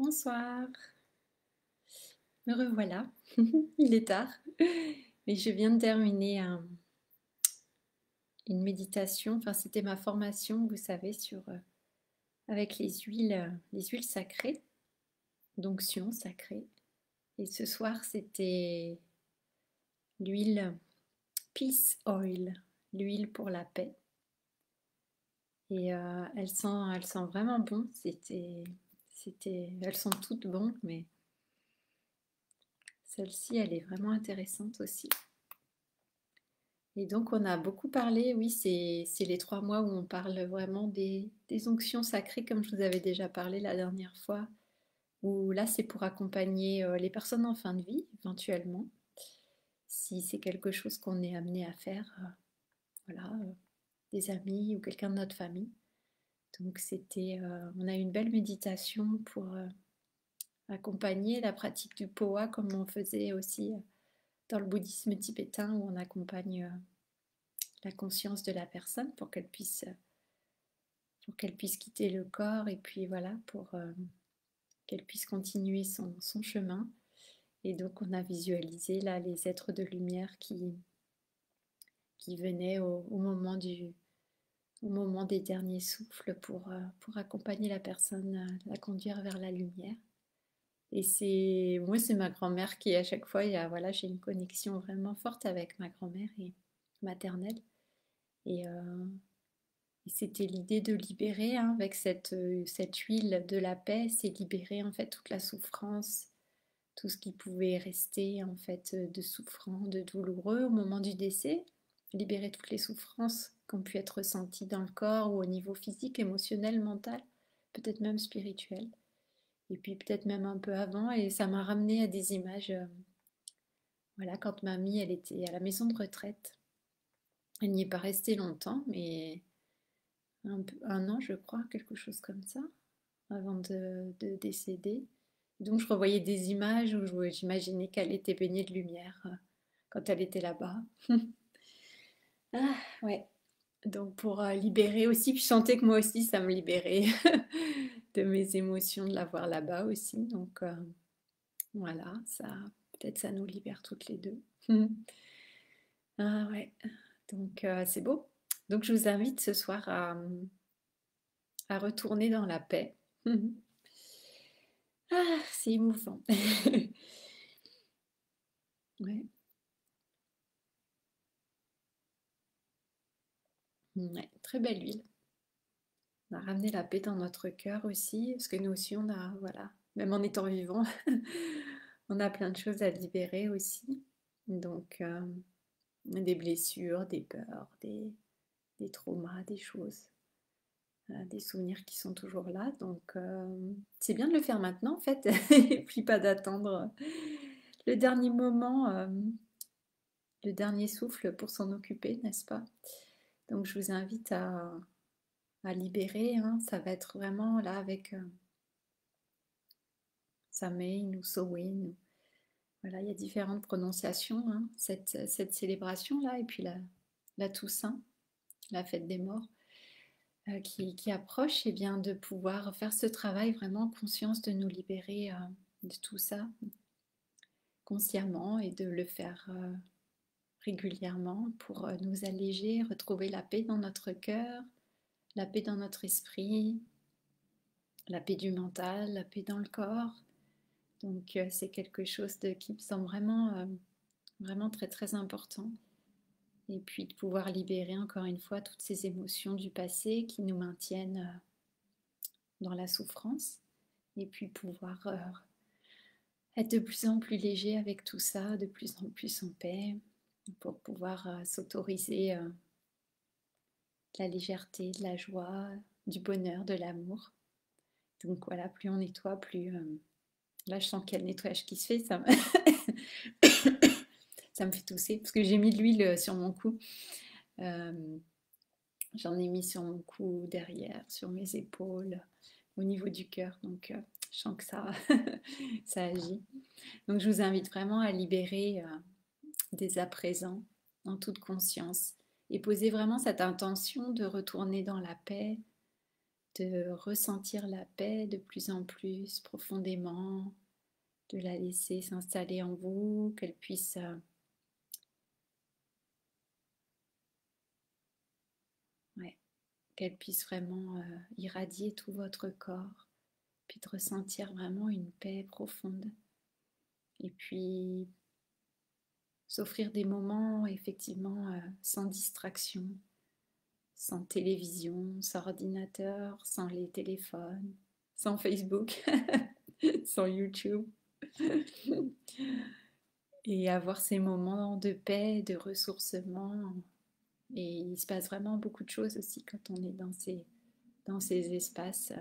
Bonsoir, me revoilà. Il est tard, mais je viens de terminer une méditation. Enfin, c'était ma formation, vous savez, sur avec les huiles sacrées, d'onction sacrée. Et ce soir, c'était l'huile Peace Oil, l'huile pour la paix. Et elle sent vraiment bon. Elles sont toutes bonnes, mais celle-ci, elle est vraiment intéressante aussi. Et donc, on a beaucoup parlé, oui, c'est les 3 mois où on parle vraiment des onctions sacrées, comme je vous avais déjà parlé la dernière fois, où là, c'est pour accompagner les personnes en fin de vie, éventuellement, si c'est quelque chose qu'on est amené à faire, voilà, des amis ou quelqu'un de notre famille. Donc, on a eu une belle méditation pour accompagner la pratique du POA, comme on faisait aussi dans le bouddhisme tibétain, où on accompagne la conscience de la personne pour qu'elle puisse quitter le corps et puis voilà, pour qu'elle puisse continuer son chemin. Et donc on a visualisé là les êtres de lumière qui venaient au moment des derniers souffles pour accompagner la personne, la conduire vers la lumière. Et moi, c'est ma grand-mère qui, à chaque fois, voilà, j'ai une connexion vraiment forte avec ma grand-mère et maternelle. Et, c'était l'idée de libérer, hein, avec cette huile de la paix, c'est libérer en fait toute la souffrance, tout ce qui pouvait rester en fait de souffrant, de douloureux au moment du décès, libérer toutes les souffrances qui ont pu être ressenties dans le corps ou au niveau physique, émotionnel, mental, peut-être même spirituel, et puis peut-être même un peu avant, et ça m'a ramené à des images, voilà, quand mamie, elle était à la maison de retraite, elle n'y est pas restée longtemps, mais un an je crois, quelque chose comme ça, avant de décéder. Donc je revoyais des images où j'imaginais qu'elle était baignée de lumière quand elle était là-bas. Ah ouais. Donc pour libérer aussi, puis je sentais que moi aussi ça me libérait de mes émotions de la voir là-bas aussi. Donc voilà, ça peut-être ça nous libère toutes les deux. Ah ouais. Donc c'est beau. Donc je vous invite ce soir à retourner dans la paix. Ah, c'est émouvant. Ouais. Ouais, très belle huile. On a ramené la paix dans notre cœur aussi, parce que nous aussi, on a, voilà, même en étant vivant, on a plein de choses à libérer aussi. Donc, des blessures, des peurs, des traumas, des choses, des souvenirs qui sont toujours là. Donc, c'est bien de le faire maintenant, en fait, et puis pas d'attendre le dernier moment, le dernier souffle pour s'en occuper, n'est-ce pas? Donc, je vous invite à libérer, hein. Ça va être vraiment là avec Samhain ou Samhain. Voilà, il y a différentes prononciations, hein, cette célébration-là, et puis la Toussaint, la fête des morts, qui approche, et bien de pouvoir faire ce travail vraiment en conscience, de nous libérer de tout ça consciemment, et de le faire régulièrement pour nous alléger, retrouver la paix dans notre cœur, la paix dans notre esprit, la paix du mental, la paix dans le corps. Donc c'est quelque chose qui me semble vraiment très très important. Et puis de pouvoir libérer encore une fois toutes ces émotions du passé qui nous maintiennent dans la souffrance. Et puis pouvoir être de plus en plus léger avec tout ça, de plus en plus en paix, pour pouvoir s'autoriser de la légèreté, de la joie, du bonheur, de l'amour. Donc voilà, plus on nettoie, plus... là, je sens qu'il y a le nettoyage qui se fait, ça me fait tousser, parce que j'ai mis de l'huile sur mon cou. J'en ai mis sur mon cou, derrière, sur mes épaules, au niveau du cœur. Donc, je sens que ça, ça agit. Donc, je vous invite vraiment à libérer dès à présent, en toute conscience, et poser vraiment cette intention de retourner dans la paix, de ressentir la paix de plus en plus profondément, de la laisser s'installer en vous, qu'elle puisse, ouais, qu'elle puisse vraiment irradier tout votre corps, puis de ressentir vraiment une paix profonde. Et puis s'offrir des moments effectivement sans distraction, sans télévision, sans ordinateur, sans les téléphones, sans Facebook, sans YouTube. Et avoir ces moments de paix, de ressourcement. Et il se passe vraiment beaucoup de choses aussi quand on est dans ces espaces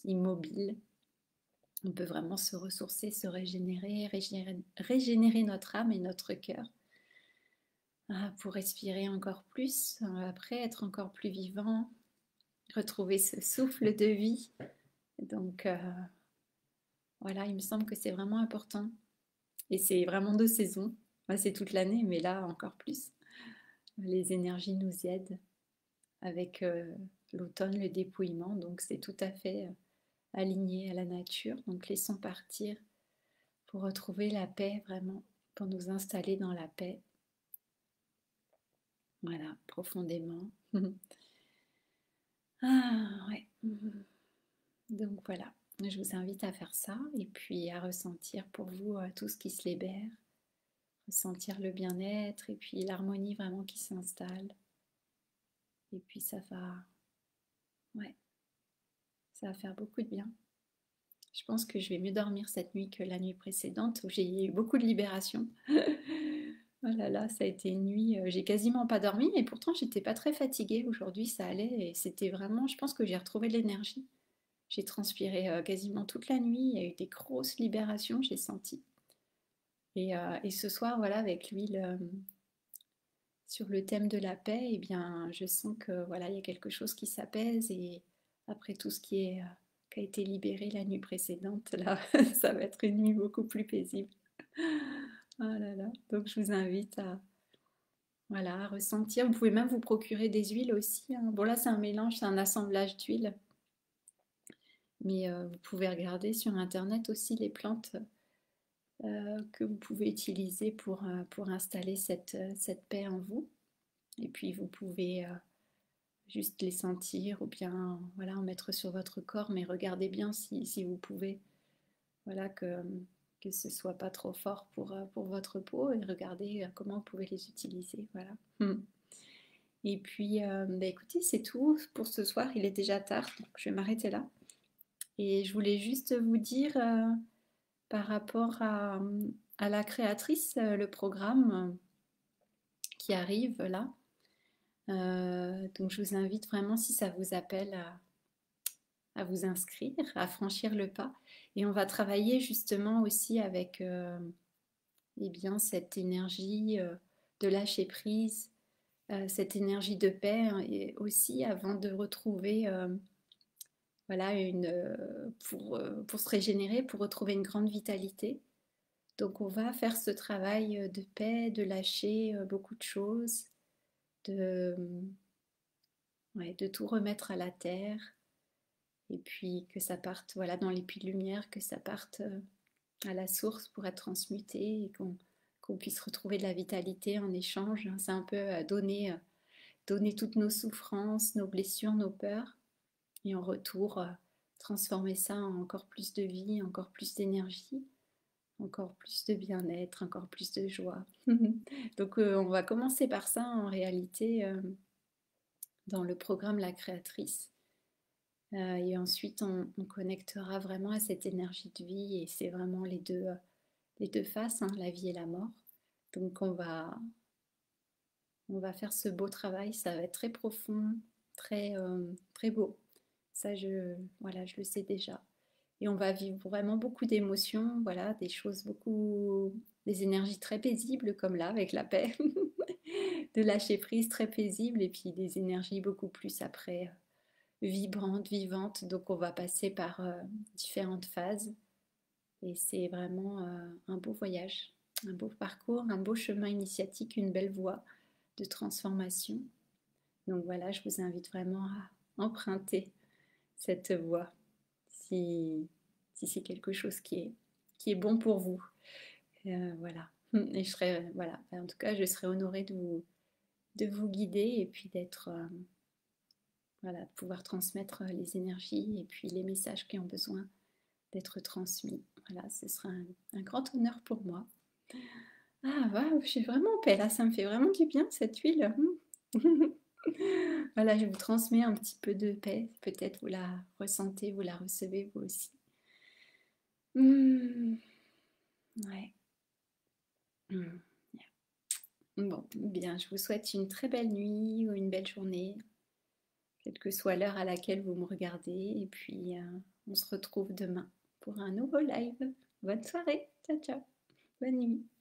immobiles. On peut vraiment se ressourcer, se régénérer, régénérer notre âme et notre cœur pour respirer encore plus, après être encore plus vivant, retrouver ce souffle de vie. Donc voilà, il me semble que c'est vraiment important. Et c'est vraiment de saison. C'est toute l'année, mais là encore plus. Les énergies nous y aident avec l'automne, le dépouillement. Donc c'est tout à fait aligné à la nature. Donc laissons partir pour retrouver la paix vraiment, pour nous installer dans la paix. Voilà, profondément. Ah ouais. Donc voilà, je vous invite à faire ça et puis à ressentir pour vous tout ce qui se libère, ressentir le bien-être et puis l'harmonie vraiment qui s'installe. Et puis ouais, ça va faire beaucoup de bien. Je pense que je vais mieux dormir cette nuit que la nuit précédente où j'ai eu beaucoup de libération. Oh là là, ça a été une nuit, j'ai quasiment pas dormi, mais pourtant j'étais pas très fatiguée. Aujourd'hui, ça allait et c'était vraiment, je pense que j'ai retrouvé de l'énergie. J'ai transpiré quasiment toute la nuit, il y a eu des grosses libérations, j'ai senti. Et ce soir, voilà, avec l'huile sur le thème de la paix, eh bien, je sens que voilà, il y a quelque chose qui s'apaise et après tout ce qui a été libéré la nuit précédente, là, ça va être une nuit beaucoup plus paisible. Oh là là. Donc je vous invite voilà, à ressentir. Vous pouvez même vous procurer des huiles aussi, hein. Bon là c'est un mélange, c'est un assemblage d'huiles. Mais vous pouvez regarder sur internet aussi les plantes que vous pouvez utiliser pour installer cette paix en vous. Et puis vous pouvez juste les sentir ou bien voilà, en mettre sur votre corps, mais regardez bien si vous pouvez, voilà, que ce soit pas trop fort pour votre peau et regardez comment vous pouvez les utiliser. Voilà. Et puis, bah, écoutez, c'est tout pour ce soir. Il est déjà tard, donc je vais m'arrêter là. Et je voulais juste vous dire par rapport à la créatrice, le programme qui arrive là. Donc je vous invite vraiment, si ça vous appelle, à vous inscrire, à franchir le pas. Et on va travailler justement aussi avec eh bien, cette énergie de lâcher prise, cette énergie de paix, hein, et aussi avant de retrouver voilà, pour se régénérer, pour retrouver une grande vitalité. Donc on va faire ce travail de paix, de lâcher beaucoup de choses, de, ouais, de tout remettre à la terre, et puis que ça parte voilà, dans les puits de lumière, que ça parte à la source pour être transmuté et qu'on puisse retrouver de la vitalité en échange. C'est un peu donner toutes nos souffrances, nos blessures, nos peurs, et en retour transformer ça en encore plus de vie, encore plus d'énergie, encore plus de bien-être, encore plus de joie. Donc on va commencer par ça en réalité dans le programme La Créatrice. Et ensuite on connectera vraiment à cette énergie de vie et c'est vraiment les deux faces, hein, la vie et la mort. Donc on va faire ce beau travail, ça va être très profond, très beau. Ça, voilà, je le sais déjà. Et on va vivre vraiment beaucoup d'émotions, voilà, des choses beaucoup, des énergies très paisibles comme là avec la paix, de lâcher prise très paisible et puis des énergies beaucoup plus après vibrantes, vivantes. Donc on va passer par différentes phases et c'est vraiment un beau voyage, un beau parcours, un beau chemin initiatique, une belle voie de transformation. Donc voilà, je vous invite vraiment emprunter cette voie si, si c'est quelque chose qui est bon pour vous. Voilà. Et je serais, voilà, en tout cas, je serais honorée de vous guider et puis d'être, voilà, de pouvoir transmettre les énergies et puis les messages qui ont besoin d'être transmis. Voilà, ce sera un grand honneur pour moi. Ah, waouh, je suis vraiment en paix là, ça me fait vraiment du bien cette huile. Voilà, je vous transmets un petit peu de paix. Peut-être vous la ressentez, vous la recevez vous aussi. Ouais. Hmm. Bon, bien, je vous souhaite une très belle nuit ou une belle journée, quelle que soit l'heure à laquelle vous me regardez. Et puis, on se retrouve demain pour un nouveau live. Bonne soirée. Ciao, ciao. Bonne nuit.